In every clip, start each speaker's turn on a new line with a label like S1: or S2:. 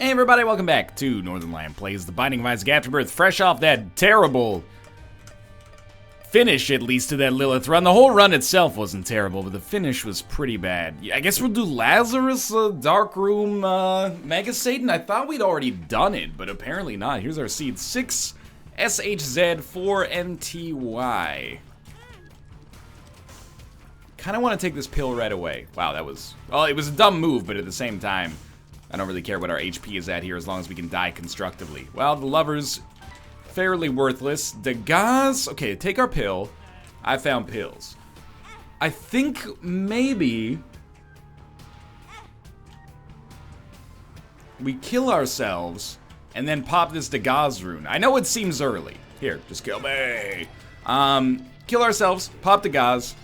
S1: Hey everybody, welcome back to Northern Lion Plays The Binding of Isaac Afterbirth, fresh off that terrible finish, at least, to that Lilith run. The whole run itself wasn't terrible, but the finish was pretty bad. Yeah, I guess we'll do Lazarus, Dark Room, Mega Satan. I thought we'd already done it, but apparently not. Here's our seed, 6 SHZ 4 MTY. Kind of want to take this pill right away. Wow, that was... Well, it was a dumb move, but at the same time, I don't really care what our HP is at here as long as we can die constructively. Well, the lover's fairly worthless. The gauze... Okay, take our pill. I found pills. I think maybe we kill ourselves and then pop this Dagaz rune. I know it seems early. Here, just kill me. Kill ourselves, pop Dagaz.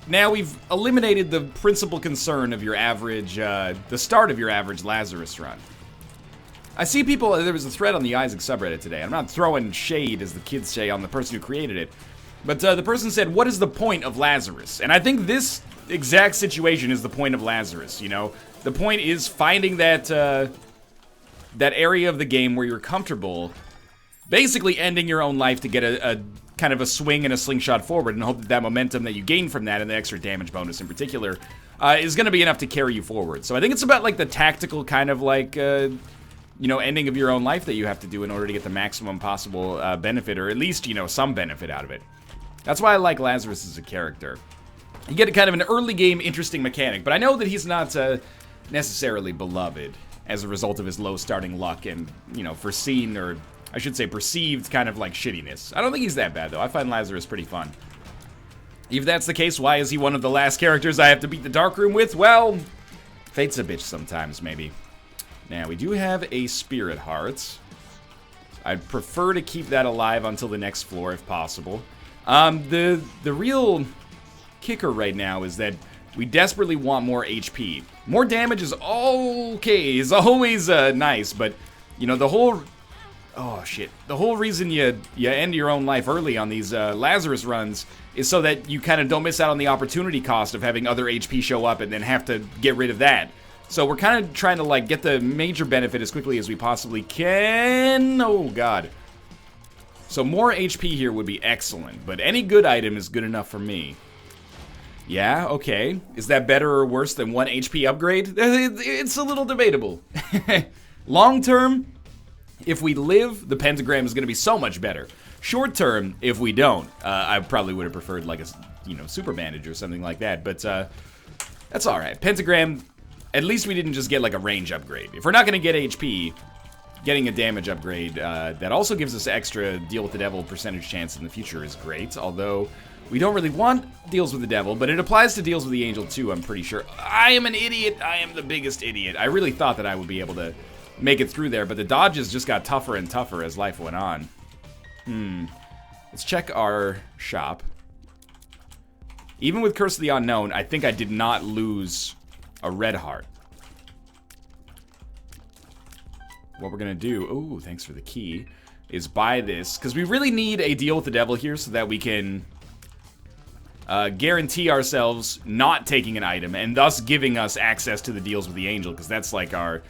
S1: Now we've eliminated the principal concern of your average, the start of your average Lazarus run. I see people, there was a thread on the Isaac subreddit today. I'm not throwing shade, as the kids say, on the person who created it. But the person said, what is the point of Lazarus? And I think this exact situation is the point of Lazarus, you know? The point is finding that, that area of the game where you're comfortable, basically ending your own life to get a kind of a swing and a slingshot forward, and hope that that momentum that you gain from that, and the extra damage bonus in particular, is going to be enough to carry you forward. So I think it's about like the tactical kind of like, you know, ending of your own life that you have to do in order to get the maximum possible benefit, or at least, you know, some benefit out of it. That's why I like Lazarus as a character. You get a kind of an early game interesting mechanic, but I know that he's not necessarily beloved as a result of his low starting luck and, you know, foreseen, or I should say perceived, kind of like shittiness. I don't think he's that bad, though. I find Lazarus pretty fun. If that's the case, why is he one of the last characters I have to beat the Dark Room with? Well, fate's a bitch sometimes, maybe. Now, we do have a Spirit Heart. I'd prefer to keep that alive until the next floor, if possible. The real kicker right now is that we desperately want more HP. More damage is okay, is always nice, but, you know, the whole... Oh, shit. The whole reason you end your own life early on these Lazarus runs is so that you kind of don't miss out on the opportunity cost of having other HP show up and then have to get rid of that. So we're kind of trying to, like, get the major benefit as quickly as we possibly can. Oh, God. So more HP here would be excellent, but any good item is good enough for me. Yeah, okay. Is that better or worse than 1 HP upgrade? It's a little debatable. Long term, if we live, the pentagram is going to be so much better. Short term, if we don't, I probably would have preferred like a, you know, super bandage or something like that. But that's all right. Pentagram, at least we didn't just get like a range upgrade. If we're not going to get HP, getting a damage upgrade that also gives us extra deal with the devil percentage chance in the future is great. Although we don't really want deals with the devil, but it applies to deals with the angel too, I'm pretty sure. I am an idiot. I am the biggest idiot. I really thought that I would be able to make it through there, but the dodges just got tougher and tougher as life went on. Let's check our shop. Even with Curse of the Unknown, I think I did not lose a red heart. What we're gonna do, oh, thanks for the key, is buy this, because we really need a deal with the devil here so that we can guarantee ourselves not taking an item, and thus giving us access to the deals with the angel, because that's like our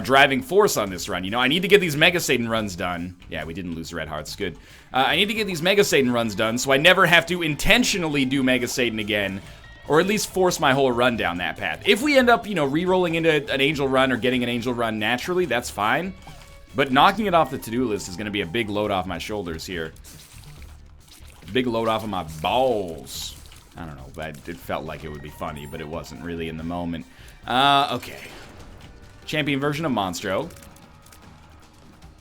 S1: driving force on this run. You know, I need to get these Mega Satan runs done. Yeah, we didn't lose red hearts, good. I need to get these Mega Satan runs done so I never have to intentionally do Mega Satan again, or at least force my whole run down that path. If we end up, you know, re-rolling into an angel run or getting an angel run naturally, that's fine. But knocking it off the to-do list is going to be a big load off my shoulders here. Big load off of my balls. I don't know, but it felt like it would be funny, but it wasn't really in the moment. Okay. Champion version of Monstro.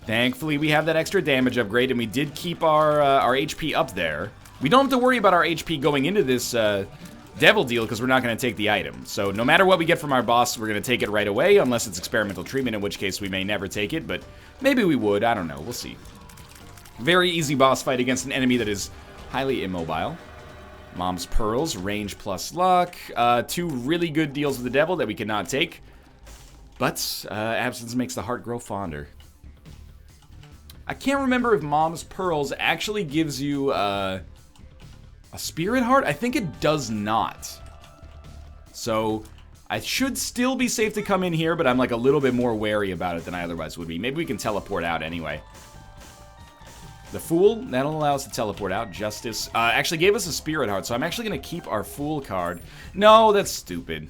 S1: Thankfully, we have that extra damage upgrade, and we did keep our HP up there. We don't have to worry about our HP going into this devil deal, because we're not going to take the item. So no matter what we get from our boss, we're going to take it right away, unless it's experimental treatment, in which case we may never take it, but maybe we would. I don't know. We'll see. Very easy boss fight against an enemy that is highly immobile. Mom's Pearls, range plus luck. 2 really good deals with the devil that we cannot take. But absence makes the heart grow fonder. I can't remember if Mom's Pearls actually gives you a Spirit Heart. I think it does not. So I should still be safe to come in here, but I'm like a little bit more wary about it than I otherwise would be. Maybe we can teleport out anyway. The Fool, that'll allow us to teleport out. Justice actually gave us a Spirit Heart, so I'm actually going to keep our Fool card. No, that's stupid.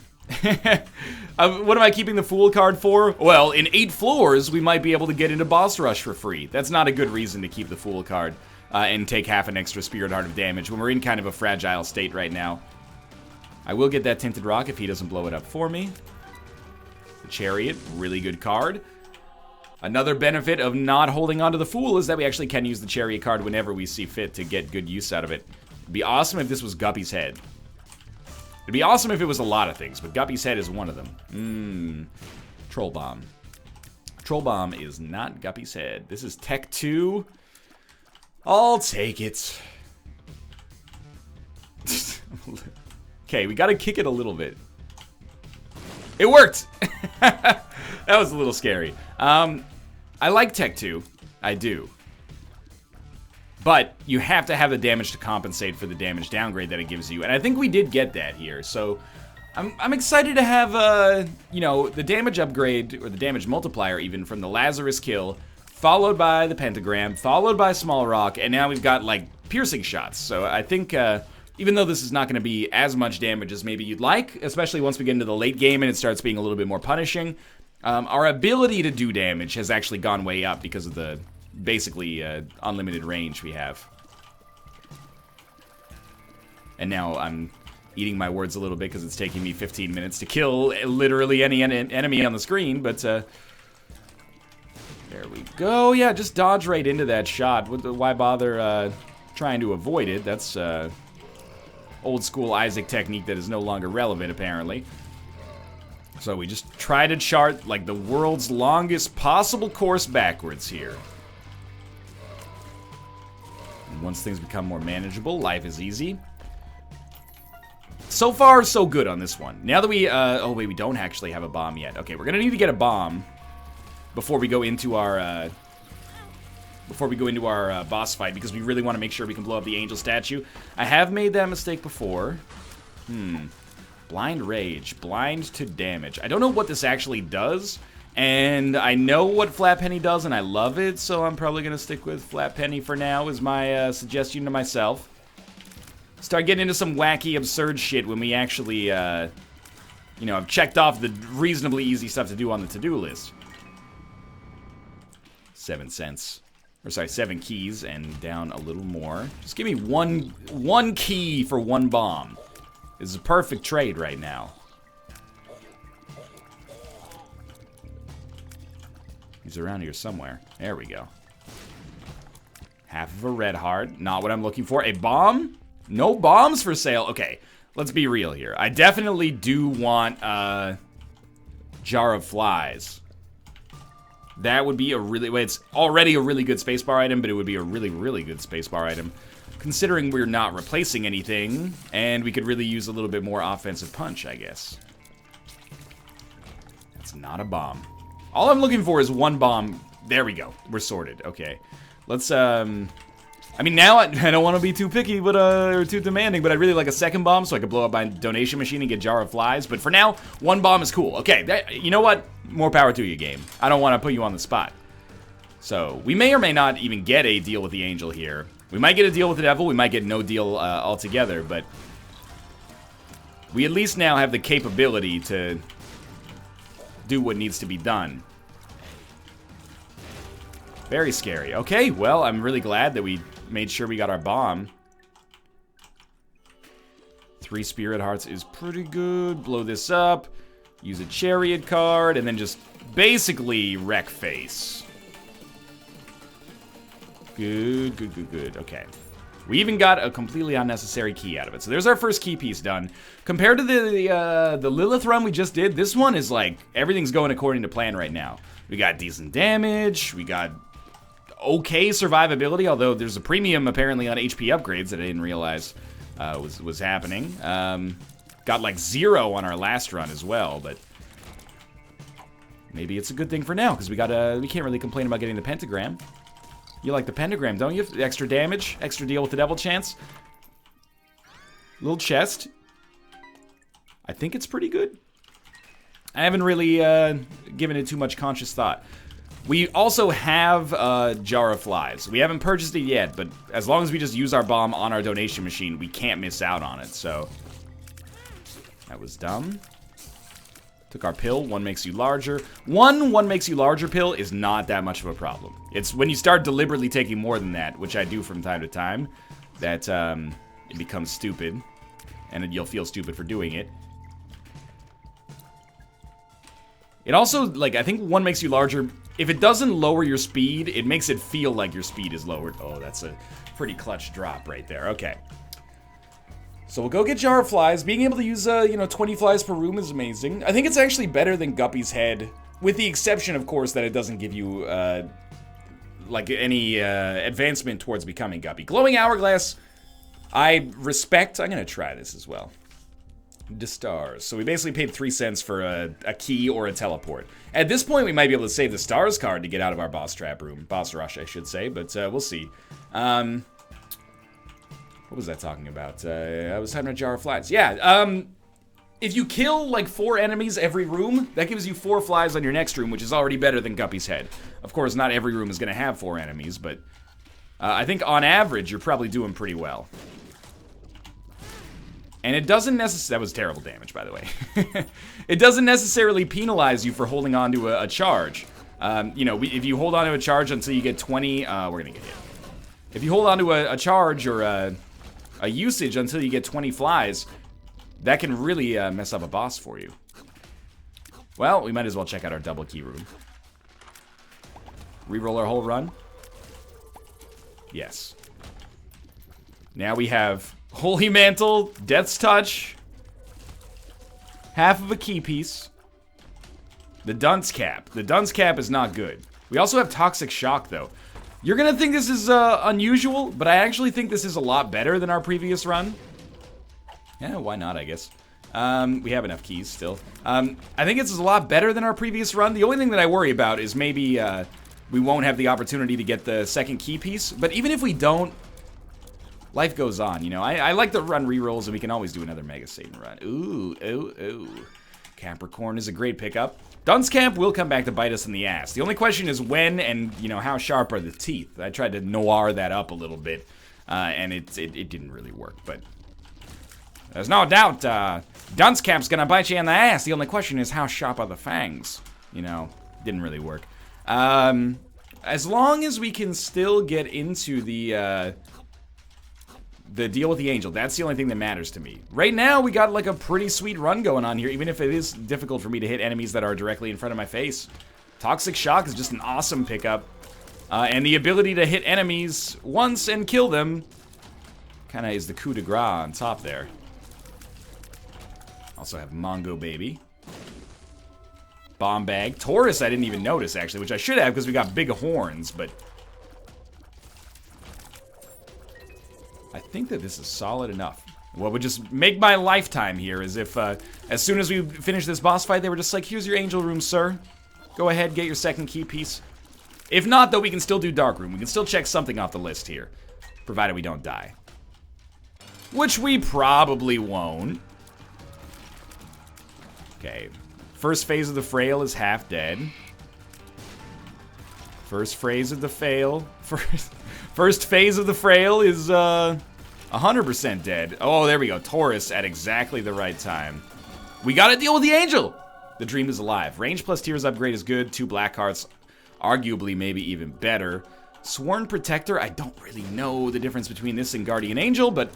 S1: What am I keeping the Fool card for? Well, in 8 floors, we might be able to get into Boss Rush for free. That's not a good reason to keep the Fool card and take half an extra Spirit Heart of damage when we're in kind of a fragile state right now. I will get that Tinted Rock if he doesn't blow it up for me. The Chariot, really good card. Another benefit of not holding onto the Fool is that we actually can use the Chariot card whenever we see fit to get good use out of it. It'd be awesome if this was Guppy's Head. It'd be awesome if it was a lot of things, but Guppy's Head is one of them. Troll Bomb. Troll Bomb is not Guppy's Head. This is Tech 2. I'll take it. Okay, we gotta kick it a little bit. It worked! That was a little scary. I like Tech 2. I do. But you have to have the damage to compensate for the damage downgrade that it gives you. And I think we did get that here. So I'm excited to have, you know, the damage upgrade, or the damage multiplier even, from the Lazarus kill, followed by the Pentagram, followed by Small Rock, and now we've got, like, piercing shots. So I think, even though this is not going to be as much damage as maybe you'd like, especially once we get into the late game and it starts being a little bit more punishing, our ability to do damage has actually gone way up because of the basically unlimited range we have. And now I'm eating my words a little bit because it's taking me 15 minutes to kill literally any enemy on the screen, but there we go. Yeah, just dodge right into that shot. Why bother trying to avoid it? That's old school Isaac technique that is no longer relevant, apparently. So we just try to chart like the world's longest possible course backwards here. And once things become more manageable, life is easy. So far, so good on this one. Now that we, oh wait, we don't actually have a bomb yet. Okay, we're gonna need to get a bomb before we go into our, boss fight, because we really want to make sure we can blow up the angel statue. I have made that mistake before. Blind Rage. Blind to damage. I don't know what this actually does, and I know what Flat Penny does, and I love it, so I'm probably going to stick with Flat Penny for now, is my suggestion to myself. Start getting into some wacky, absurd shit when we actually, you know, have checked off the reasonably easy stuff to do on the to-do list. 7 cents. Or sorry, 7 keys, and down a little more. Just give me one key for 1 bomb. This is a perfect trade right now. He's around here somewhere. There we go. Half of a red heart. Not what I'm looking for. A bomb? No bombs for sale. Okay, let's be real here. I definitely do want a Jar of Flies. That would be a really... Well, it's already a really good spacebar item, but it would be a really, really good spacebar item. Considering we're not replacing anything, and we could really use a little bit more offensive punch, I guess. That's not a bomb. All I'm looking for is 1 bomb. There we go. We're sorted. Okay. Let's, I mean, now I don't want to be too picky, but, or too demanding, but I'd really like a 2nd bomb so I could blow up my donation machine and get Jar of Flies. But for now, 1 bomb is cool. Okay, you know what? More power to you, game. I don't want to put you on the spot. So, we may or may not even get a deal with the angel here. We might get a deal with the devil, we might get no deal altogether, but we at least now have the capability to do what needs to be done. Very scary. Okay, well, I'm really glad that we made sure we got our bomb. 3 Spirit Hearts is pretty good. Blow this up, use a Chariot card, and then just basically wreck face. Good, good, good, good. Okay. We even got a completely unnecessary key out of it. So there's our first key piece done. Compared to the Lilith run we just did, this one is like, everything's going according to plan right now. We got decent damage, we got okay survivability, although there's a premium apparently on HP upgrades that I didn't realize was happening. Got like 0 on our last run as well, but maybe it's a good thing for now, because we can't really complain about getting the pentagram. You like the pentagram, don't you? Extra damage, extra deal with the devil chance. Little chest. I think it's pretty good. I haven't really given it too much conscious thought. We also have a jar of flies. We haven't purchased it yet, but as long as we just use our bomb on our donation machine, we can't miss out on it, so. That was dumb. Took our pill, one makes you larger. One makes you larger pill is not that much of a problem. It's when you start deliberately taking more than that, which I do from time to time, that it becomes stupid, and you'll feel stupid for doing it. It also, like, I think one makes you larger. If it doesn't lower your speed, it makes it feel like your speed is lowered. Oh, that's a pretty clutch drop right there. Okay. So we'll go get Jar of Flies. Being able to use, 20 flies per room is amazing. I think it's actually better than Guppy's Head, with the exception, of course, that it doesn't give you, like, any advancement towards becoming Guppy. Glowing Hourglass, I respect. I'm going to try this as well. The stars. So we basically paid 3 cents for a key or a teleport. At this point, we might be able to save the stars card to get out of our boss trap room. Boss rush, I should say, but we'll see. What was that talking about? I was having a jar of flies. Yeah, if you kill like 4 enemies every room, that gives you 4 flies on your next room, which is already better than Guppy's Head. Of course, not every room is going to have 4 enemies, but I think on average, you're probably doing pretty well. And it doesn't necessarily, that was terrible damage, by the way. It doesn't necessarily penalize you for holding on to a charge. If you hold on to a charge until you get 20, we're gonna get hit. If you hold on to a charge or a usage until you get 20 flies, that can really mess up a boss for you. Well, we might as well check out our double key room. Reroll our whole run? Yes. Now we have Holy Mantle, Death's Touch, half of a key piece, the Dunce Cap. The Dunce Cap is not good. We also have Toxic Shock, though. You're gonna think this is unusual, but I actually think this is a lot better than our previous run. Yeah, why not, I guess. We have enough keys still. I think it's a lot better than our previous run. The only thing that I worry about is maybe we won't have the opportunity to get the second key piece, but even if we don't, life goes on, you know. I like to run rerolls, and we can always do another Mega Satan run. Ooh. Capricorn is a great pickup. Dunce Camp will come back to bite us in the ass. The only question is when and, how sharp are the teeth. I tried to noir that up a little bit, and it didn't really work, but there's no doubt Dunce Camp's gonna bite you in the ass. The only question is how sharp are the fangs. Didn't really work. As long as we can still get into the deal with the angel, that's the only thing that matters to me. Right now, we got like a pretty sweet run going on here, even if it is difficult for me to hit enemies that are directly in front of my face. Toxic Shock is just an awesome pickup. And the ability to hit enemies once and kill them kind of is the coup de grace on top there. Also have Mongo Baby. Bomb Bag. Taurus I didn't even notice, actually, which I should have because we got big horns, but I think that this is solid enough. What would just make my lifetime here is if, as soon as we finish this boss fight, they were just like, here's your angel room, sir. Go ahead, get your second key piece. If not, though, we can still do dark room. We can still check something off the list here, provided we don't die. Which we probably won't. Okay. First phase of the frail is half dead. First phase of the First phase of the frail is 100% dead. Oh, there we go. Taurus at exactly the right time. We gotta deal with the angel! The dream is alive. Range plus tears upgrade is good. 2 black hearts, arguably maybe even better. Sworn Protector, I don't really know the difference between this and Guardian Angel, but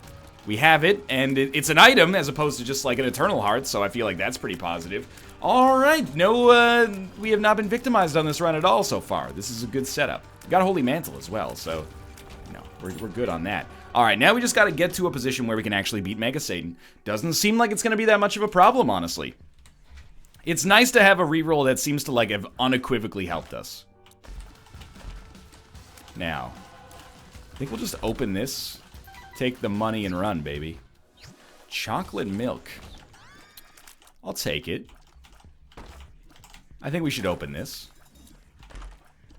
S1: we have it, and it's an item as opposed to just like an Eternal Heart, so I feel like that's pretty positive. Alright, no, we have not been victimized on this run at all so far. This is a good setup. We got a Holy Mantle as well, so we're good on that. Alright, now we just gotta get to a position where we can actually beat Mega Satan. Doesn't seem like it's gonna be that much of a problem, honestly. It's nice to have a reroll that seems to like have unequivocally helped us. Now, I think we'll just open this, take the money and run, baby. Chocolate milk. I'll take it. I think we should open this.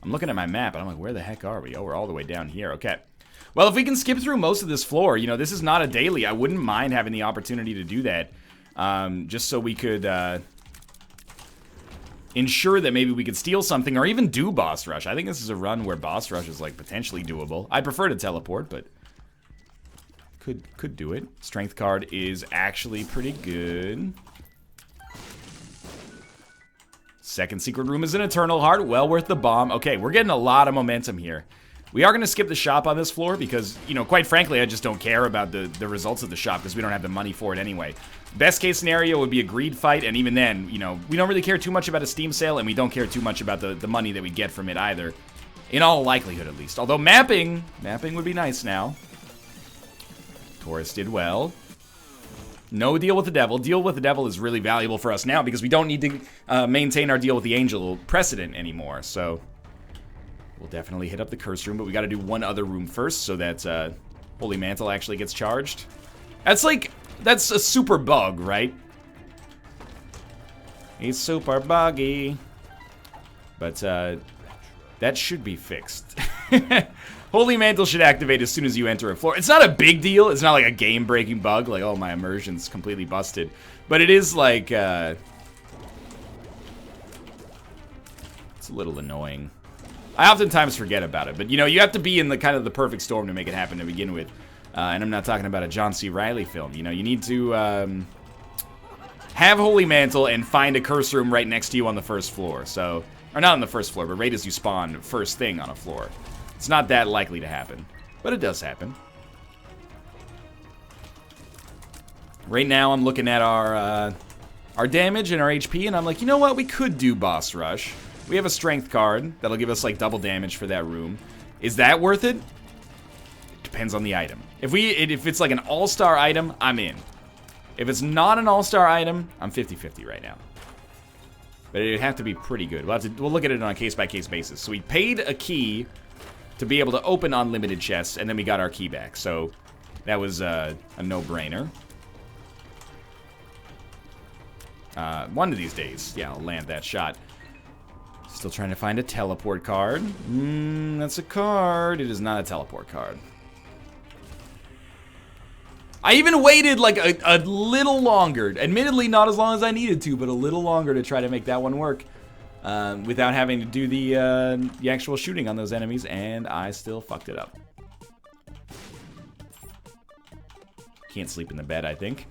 S1: I'm looking at my map and I'm like, where the heck are we? Oh, we're all the way down here. Okay. Well, if we can skip through most of this floor, this is not a daily. I wouldn't mind having the opportunity to do that. Just so we could ensure that maybe we could steal something or even do boss rush. I think this is a run where boss rush is like potentially doable. I prefer to teleport, but could do it. Strength card is actually pretty good. Second secret room is an Eternal Heart. Well worth the bomb. Okay, we're getting a lot of momentum here. We are going to skip the shop on this floor because, you know, quite frankly, I just don't care about the results of the shop because we don't have the money for it anyway. Best case scenario would be a greed fight, and even then, you know, we don't really care too much about a Steam sale, and we don't care too much about the money that we get from it either. In all likelihood, at least. Although mapping would be nice now. Taurus did well. No deal with the devil. Deal with the devil is really valuable for us now because we don't need to maintain our deal with the angel precedent anymore, so we'll definitely hit up the curse room, but we got to do one other room first so that Holy Mantle actually gets charged. That's a super bug, right? He's super buggy. But that should be fixed. Holy Mantle should activate as soon as you enter a floor. It's not a big deal. It's not like a game-breaking bug, like, oh, my immersion's completely busted. But it is like, it's a little annoying. I oftentimes forget about it, but you know, you have to be in the kind of the perfect storm to make it happen to begin with. And I'm not talking about a John C. Reilly film. You know, you need to have Holy Mantle and find a curse room right next to you on the first floor. So, or not on the first floor, but right as you spawn first thing on a floor. It's not that likely to happen, but it does happen. Right now, I'm looking at our damage and our HP, and I'm like, you know what? We could do boss rush. We have a strength card that'll give us like double damage for that room. Is that worth it? Depends on the item. If it's like an all-star item, I'm in. If it's not an all-star item, I'm 50-50 right now. But it'd have to be pretty good. We'll look at it on a case-by-case basis. So we paid a key to be able to open unlimited chests, and then we got our key back. So that was a no-brainer. One of these days, yeah, I'll land that shot. Still trying to find a teleport card. That's a card. It is not a teleport card. I even waited like a little longer. Admittedly, not as long as I needed to, but a little longer to try to make that one work. Without having to do the actual shooting on those enemies, and I still fucked it up. Can't sleep in the bed, I think.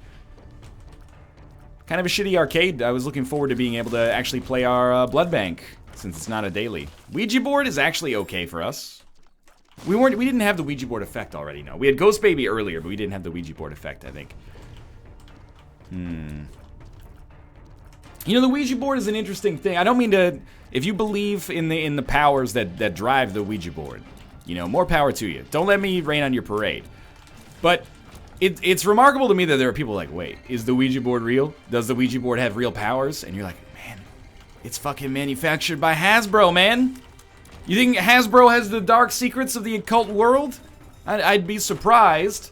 S1: Kind of a shitty arcade. I was looking forward to being able to actually play our blood bank, since it's not a daily. Ouija board is actually okay for us. We didn't have the Ouija board effect already, no. We had Ghost Baby earlier, but we didn't have the Ouija board effect, I think. You know, the Ouija board is an interesting thing. I don't mean to... If you believe in the powers that drive the Ouija board, you know, more power to you. Don't let me rain on your parade. But it's remarkable to me that there are people like, wait, is the Ouija board real? Does the Ouija board have real powers? And you're like, man, it's fucking manufactured by Hasbro, man. You think Hasbro has the dark secrets of the occult world? I'd be surprised.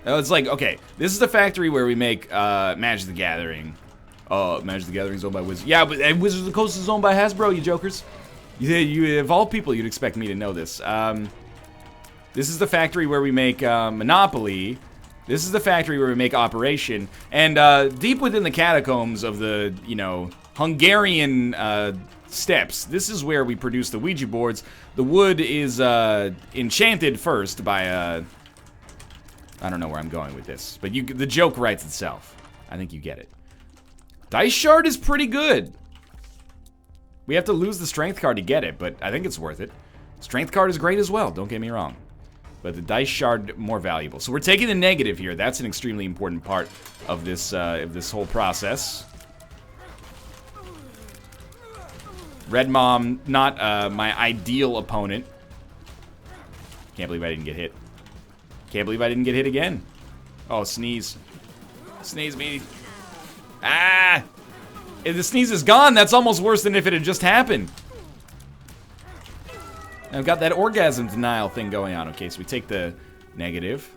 S1: It's like, okay, this is the factory where we make Magic the Gathering. Oh, Magic the Gathering is owned by Wizards. Yeah, but Wizards of the Coast is owned by Hasbro, you jokers. You of all people, you'd expect me to know this. This is the factory where we make Monopoly. This is the factory where we make Operation. And deep within the catacombs of the, you know, Hungarian steps, this is where we produce the Ouija boards. The wood is enchanted first by I don't know where I'm going with this, but the joke writes itself. I think you get it. Dice Shard is pretty good. We have to lose the Strength card to get it, but I think it's worth it. Strength card is great as well, don't get me wrong. But the Dice Shard, more valuable. So we're taking the negative here. That's an extremely important part of this whole process. Red Mom, not my ideal opponent. Can't believe I didn't get hit. Can't believe I didn't get hit again. Oh, sneeze. Sneeze me. Ah! If the sneeze is gone, that's almost worse than if it had just happened. I've got that orgasm denial thing going on. Okay, so we take the negative.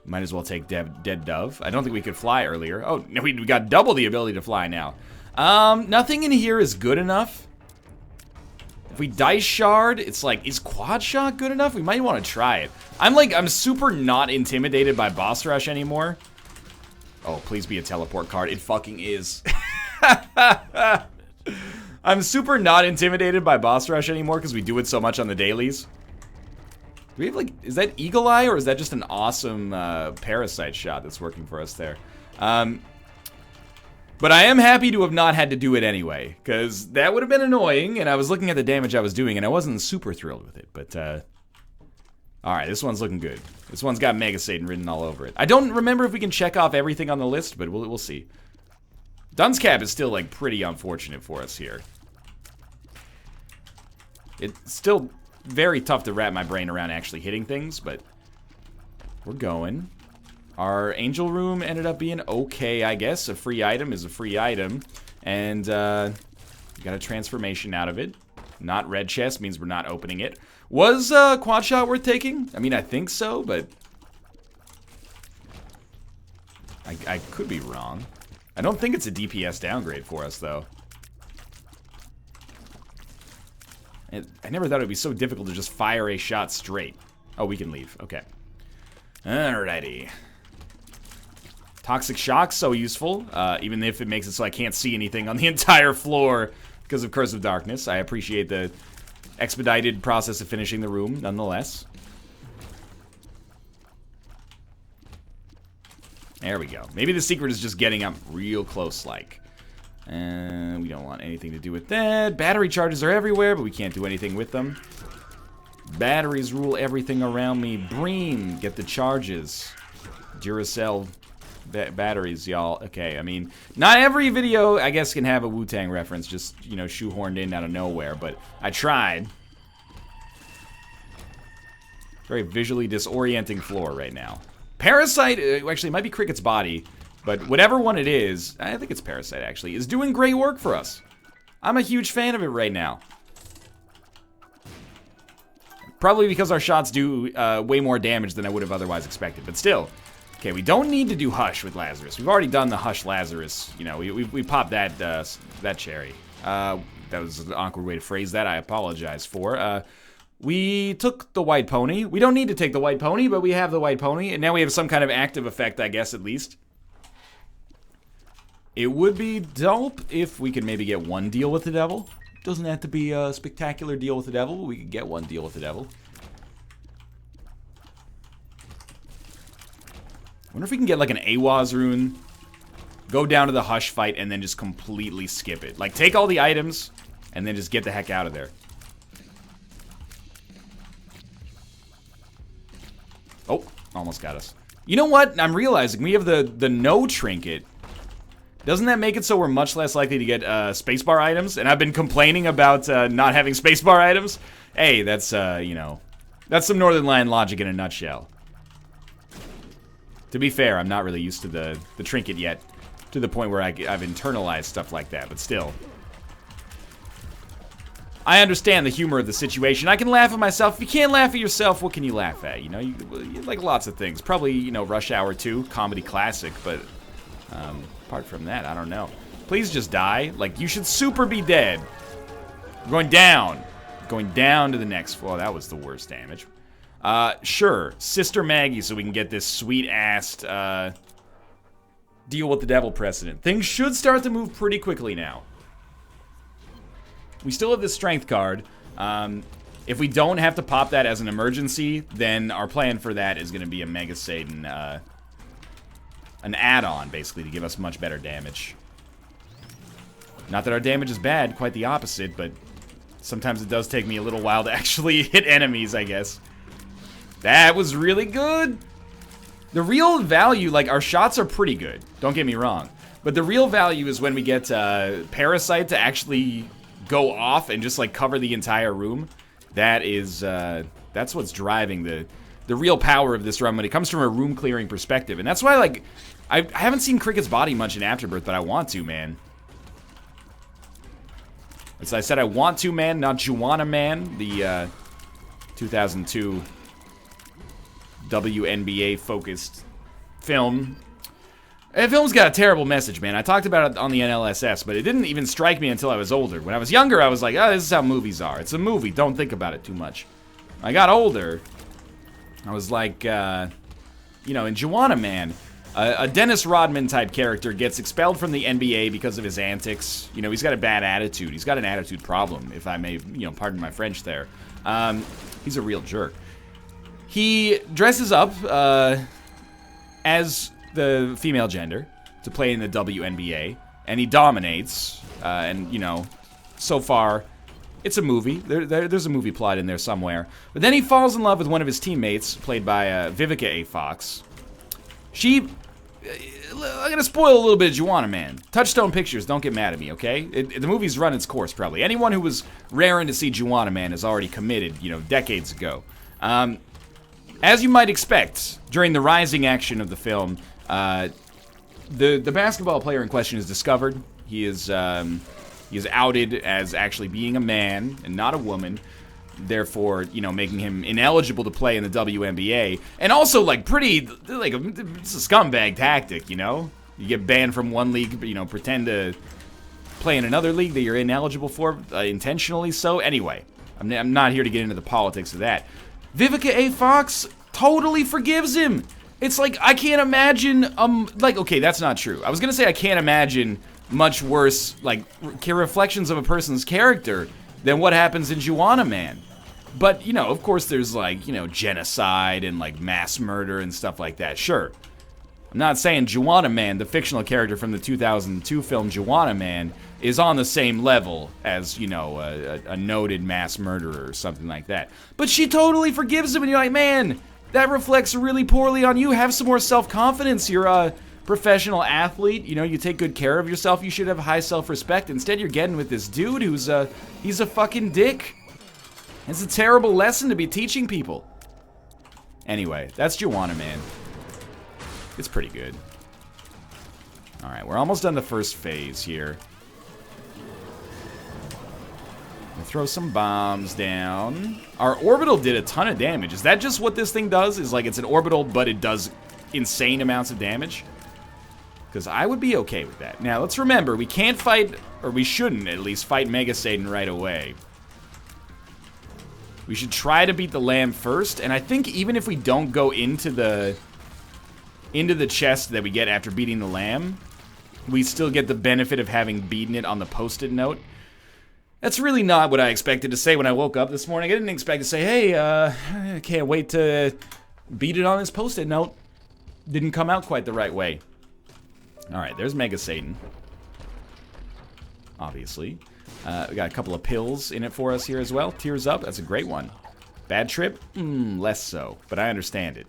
S1: Might as well take Dead Dove. I don't think we could fly earlier. Oh, no, we got double the ability to fly now. Nothing in here is good enough. If we Dice Shard, it's like, is Quad Shot good enough? We might want to try it. I'm super not intimidated by Boss Rush anymore. Oh, please be a teleport card. It fucking is. I'm super not intimidated by boss rush anymore because we do it so much on the dailies. Do we have, like, is that Eagle Eye or is that just an awesome parasite shot that's working for us there? But I am happy to have not had to do it anyway, because that would have been annoying, and I was looking at the damage I was doing, and I wasn't super thrilled with it, but, alright, this one's looking good. This one's got Mega Satan written all over it. I don't remember if we can check off everything on the list, but we'll see. Dunce Cap is still, like, pretty unfortunate for us here. It's still very tough to wrap my brain around actually hitting things, but we're going. Our angel room ended up being okay, I guess. A free item is a free item. And, got a transformation out of it. Not red chest, means we're not opening it. Was, quad shot worth taking? I mean, I think so, but I could be wrong. I don't think it's a DPS downgrade for us, though. I never thought it would be so difficult to just fire a shot straight. Oh, we can leave. Okay. Alrighty. Toxic Shock, so useful, even if it makes it so I can't see anything on the entire floor because of Curse of Darkness. I appreciate the expedited process of finishing the room, nonetheless. There we go. Maybe the secret is just getting up real close-like. And we don't want anything to do with that. Battery charges are everywhere, but we can't do anything with them. Batteries rule everything around me. Bream, get the charges. Duracell batteries, y'all. Okay, I mean, not every video, I guess, can have a Wu-Tang reference, just, you know, shoehorned in out of nowhere, but I tried. Very visually disorienting floor right now. Parasite, actually, it might be Cricket's body, but whatever one it is, I think it's Parasite, actually, is doing great work for us. I'm a huge fan of it right now. Probably because our shots do way more damage than I would have otherwise expected, but still. Okay, we don't need to do Hush with Lazarus. We've already done the Hush Lazarus. You know, we popped that that cherry. That was an awkward way to phrase that. I apologize for. We took the White Pony. We don't need to take the White Pony, but we have the White Pony, and now we have some kind of active effect, I guess, at least. It would be dope if we could maybe get one deal with the devil. Doesn't have to be a spectacular deal with the devil, but we could get one deal with the devil. Wonder if we can get like an Awaz rune, go down to the Hush fight, and then just completely skip it. Like, take all the items, and then just get the heck out of there. Oh, almost got us. You know what? I'm realizing we have the no trinket. Doesn't that make it so we're much less likely to get spacebar items? And I've been complaining about not having spacebar items. Hey, that's, you know, that's some Northern Lion logic in a nutshell. To be fair, I'm not really used to the trinket yet, to the point where I've internalized stuff like that, but still. I understand the humor of the situation. I can laugh at myself. If you can't laugh at yourself, what can you laugh at? You know, you like lots of things. Probably, you know, Rush Hour 2, comedy classic, but apart from that, I don't know. Please just die. Like, you should super be dead. We're going down. Going down to the next floor. That was the worst damage. Sure, Sister Maggie, so we can get this sweet-assed, deal with the devil precedent. Things should start to move pretty quickly now. We still have this strength card. If we don't have to pop that as an emergency, then our plan for that is going to be a Mega Satan, an add-on, basically, to give us much better damage. Not that our damage is bad, quite the opposite, but sometimes it does take me a little while to actually hit enemies, I guess. That was really good. The real value, like, our shots are pretty good. Don't get me wrong. But the real value is when we get Parasite to actually go off and just, like, cover the entire room. That is, that's what's driving the real power of this run when it comes from a room clearing perspective. And that's why, like, I haven't seen Cricket's body much in Afterbirth, but I want to, man. As I said, I want to, man, not Juana Man, the 2002 WNBA-focused film. The film's got a terrible message, man. I talked about it on the NLSS, but it didn't even strike me until I was older. When I was younger, I was like, oh, this is how movies are. It's a movie. Don't think about it too much. When I got older, I was like, you know, in Juana Man, A Dennis Rodman type character gets expelled from the NBA because of his antics. You know, he's got a bad attitude. He's got an attitude problem, if I may, you know, pardon my French there. He's a real jerk. He dresses up as the female gender to play in the WNBA, and he dominates. And, you know, so far, it's a movie. There's a movie plot in there somewhere. But then he falls in love with one of his teammates, played by Vivica A. Fox. I'm gonna spoil a little bit of Juwanna Mann. Touchstone Pictures, don't get mad at me, okay? The movie's run its course, probably. Anyone who was raring to see Juwanna Mann is already committed, you know, decades ago. As you might expect, during the rising action of the film, the basketball player in question is discovered. He is outed as actually being a man and not a woman, therefore, you know, making him ineligible to play in the WNBA. And also, like, it's a scumbag tactic, you know? You get banned from one league, but, you know, pretend to play in another league that you're ineligible for, intentionally so. Anyway, I'm not here to get into the politics of that. Vivica A. Fox totally forgives him. It's like, I can't imagine, okay, that's not true. I was gonna say I can't imagine much worse, like, reflections of a person's character than what happens in Juwanna Mann. But, you know, of course there's, like, you know, genocide and, like, mass murder and stuff like that. Sure. I'm not saying Juwanna Mann, the fictional character from the 2002 film Juwanna Mann, is on the same level as, you know, a noted mass murderer or something like that. But she totally forgives him, and you're like, man, that reflects really poorly on you. Have some more self-confidence. You're a professional athlete. You know, you take good care of yourself. You should have high self-respect. Instead, you're getting with this dude who's he's a fucking dick. It's a terrible lesson to be teaching people. Anyway, that's Juwanna Mann. It's pretty good. Alright, we're almost done the first phase here. We'll throw some bombs down. Our orbital did a ton of damage. Is that just what this thing does? Is like it's an orbital, but it does insane amounts of damage? Because I would be okay with that. Now, let's remember, we can't fight, or we shouldn't at least, fight Mega Satan right away. We should try to beat the Lamb first, and I think even if we don't go into the chest that we get after beating the Lamb, we still get the benefit of having beaten it on the post-it note. That's really not what I expected to say when I woke up this morning. I didn't expect to say, hey, I can't wait to beat it on this post-it note. Didn't come out quite the right way. Alright, there's Mega Satan. Obviously. We got a couple of pills in it for us here as well. Tears Up, that's a great one. Bad Trip? Less so, but I understand it.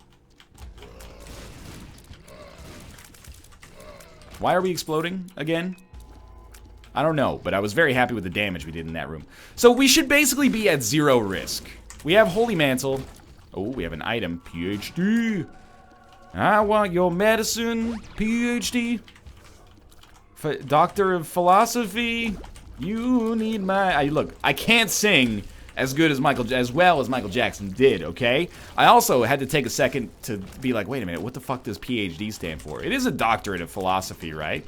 S1: Why are we exploding again? I don't know, but I was very happy with the damage we did in that room. So we should basically be at 0 risk. We have Holy Mantle. Oh, we have an item. PhD. I want your medicine. PhD. Doctor of Philosophy. You need my... Look, I can't sing as well as Michael Jackson did, okay? I also had to take a second to be like, wait a minute, what the fuck does PhD stand for? It is a doctorate of philosophy, right?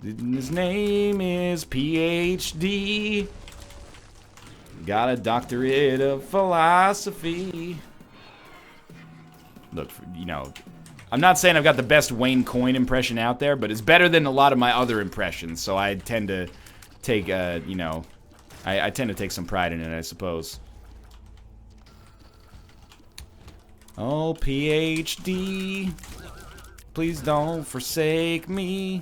S1: His name is PhD. Got a doctorate of philosophy. Look, you know, I'm not saying I've got the best Wayne Coyne impression out there, but it's better than a lot of my other impressions, so I tend to take, you know, I tend to take some pride in it, I suppose. Oh, PhD, please don't forsake me.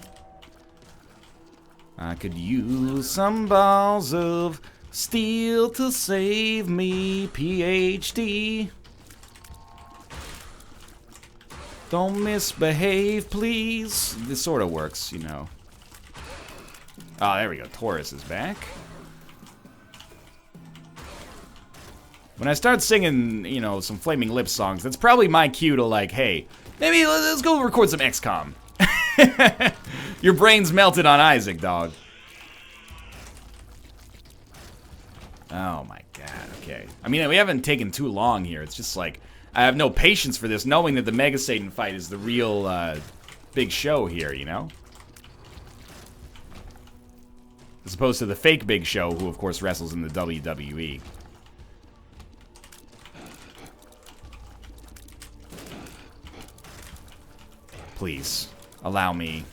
S1: I could use some balls of steel to save me, PhD. Don't misbehave, please. This sort of works, you know. Oh, there we go. Taurus is back. When I start singing, you know, some Flaming Lips songs, that's probably my cue to, like, hey, maybe let's go record some XCOM. Your brain's melted on Isaac, dog. Oh my god, okay. I mean, we haven't taken too long here. It's just like, I have no patience for this, knowing that the Mega Satan fight is the real, big show here, you know? As opposed to the fake Big Show, who of course wrestles in the WWE. please, allow me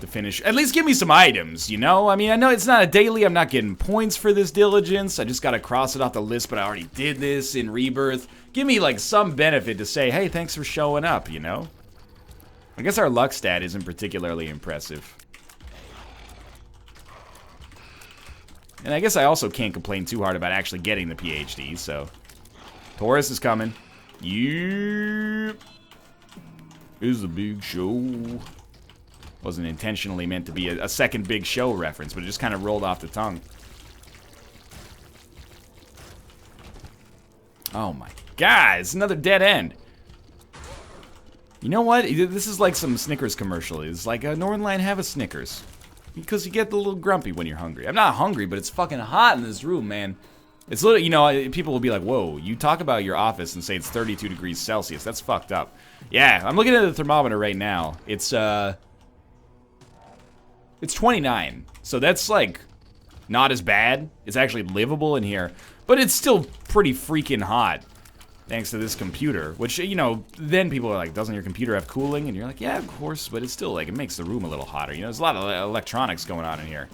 S1: to finish. At least give me some items, you know? I mean, I know it's not a daily. I'm not getting points for this diligence. I just gotta cross it off the list, but I already did this in Rebirth. Give me, like, some benefit to say, hey, thanks for showing up, you know? I guess our luck stat isn't particularly impressive. And I guess I also can't complain too hard about actually getting the PhD, so... Taurus is coming. Yep. Is a big show. Wasn't intentionally meant to be a second big show reference, but it just kind of rolled off the tongue. Oh my god, it's another dead end. You know what? This is like some Snickers commercial. It's like, Northern Line, have a Snickers. Because you get a little grumpy when you're hungry. I'm not hungry, but it's fucking hot in this room, man. It's literally, you know, people will be like, whoa, you talk about your office and say it's 32 degrees Celsius. That's fucked up. Yeah, I'm looking at the thermometer right now. It's 29. So that's, like, not as bad. It's actually livable in here. But it's still pretty freaking hot. Thanks to this computer. Which, you know, then people are like, doesn't your computer have cooling? And you're like, yeah, of course. But it's still, like, it makes the room a little hotter. You know, there's a lot of electronics going on in here.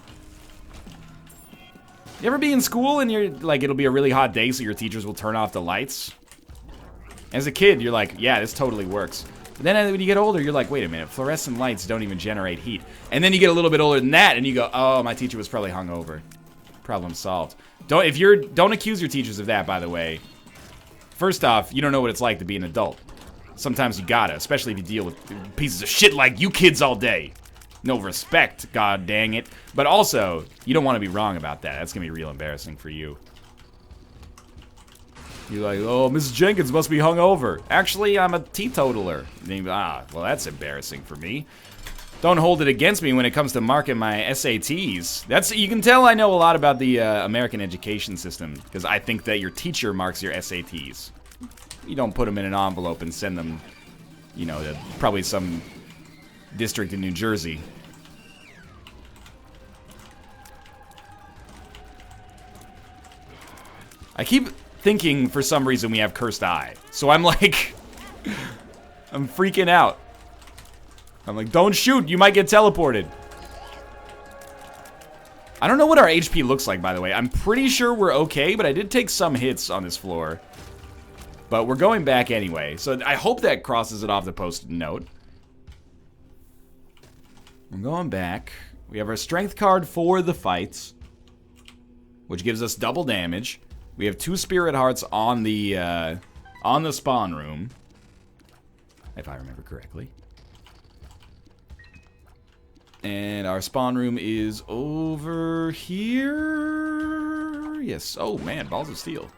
S1: You ever be in school and you're, like, it'll be a really hot day so your teachers will turn off the lights? As a kid, you're like, yeah, this totally works. But then when you get older, you're like, wait a minute, fluorescent lights don't even generate heat. And then you get a little bit older than that, and you go, oh, my teacher was probably hungover. Problem solved. Don't accuse your teachers of that, by the way. First off, you don't know what it's like to be an adult. Sometimes you gotta, especially if you deal with pieces of shit like you kids all day. No respect, god dang it. But also, you don't want to be wrong about that. That's gonna be real embarrassing for you. You're like, oh, Mrs. Jenkins must be hungover. Actually, I'm a teetotaler. Well, that's embarrassing for me. Don't hold it against me when it comes to marking my SATs. You can tell I know a lot about the American education system, because I think that your teacher marks your SATs. You don't put them in an envelope and send them, you know, to probably some district in New Jersey. I keep thinking for some reason we have Cursed Eye. So I'm like, I'm freaking out. I'm like, don't shoot, you might get teleported. I don't know what our HP looks like, by the way. I'm pretty sure we're okay, but I did take some hits on this floor. But we're going back anyway, so I hope that crosses it off the post-it note. We're going back. We have our strength card for the fights, which gives us double damage. We have 2 spirit hearts on the spawn room, if I remember correctly. And our spawn room is over here. Yes. Oh man, balls of steel.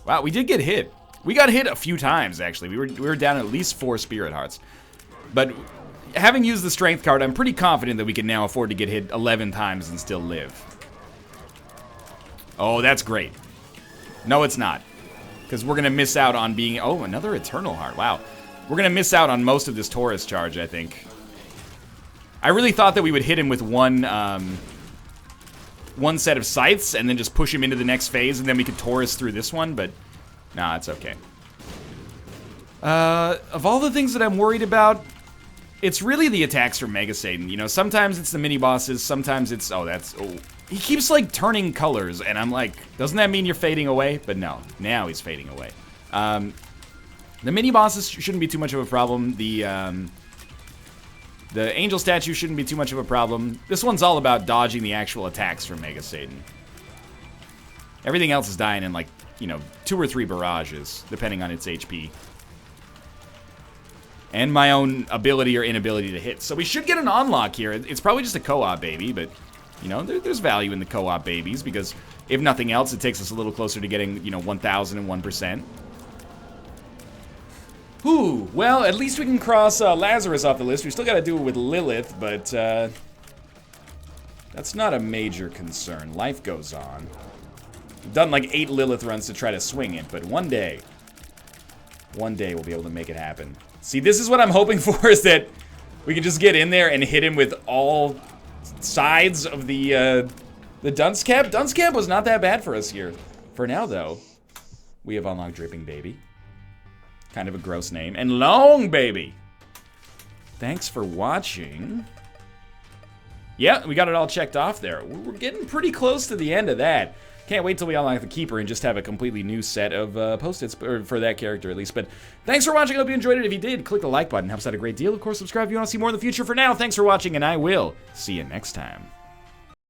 S1: Wow, we did get hit. We got hit a few times actually. We were down at least 4 spirit hearts. But having used the strength card, I'm pretty confident that we can now afford to get hit 11 times and still live. Oh, that's great. No, it's not. Because we're going to miss out on being... Oh, another Eternal Heart. Wow. We're going to miss out on most of this Taurus charge, I think. I really thought that we would hit him with one set of scythes and then just push him into the next phase, and then we could Taurus through this one, but... Nah, it's okay. Of all the things that I'm worried about, it's really the attacks from Mega Satan. You know, sometimes it's the mini-bosses, sometimes it's... Oh, that's... Oh. He keeps, like, turning colors, and I'm like, doesn't that mean you're fading away? But no, now he's fading away. The mini-bosses shouldn't be too much of a problem. The angel statue shouldn't be too much of a problem. This one's all about dodging the actual attacks from Mega Satan. Everything else is dying in, like, you know, 2 or 3 barrages, depending on its HP. And my own ability or inability to hit. So we should get an unlock here. It's probably just a co-op baby, but... You know, there's value in the co-op babies, because if nothing else, it takes us a little closer to getting, you know, 1001%. Ooh, well, at least we can cross Lazarus off the list. We still gotta do it with Lilith, but that's not a major concern. Life goes on. We've done like 8 Lilith runs to try to swing it, but one day we'll be able to make it happen. See, this is what I'm hoping for, is that we can just get in there and hit him with all... sides of the dunce cap. Dunce cap was not that bad for us here. For now, though, we have unlocked Dripping Baby. Kind of a gross name. And Long Baby. Thanks for watching. Yeah, we got it all checked off there. We're getting pretty close to the end of that. Can't wait till we unlock the Keeper and just have a completely new set of post-its, for that character at least. But thanks for watching. I hope you enjoyed it. If you did, click the like button. Helps out a great deal. Of course, subscribe if you want to see more in the future. For now, thanks for watching, and I will see you next time.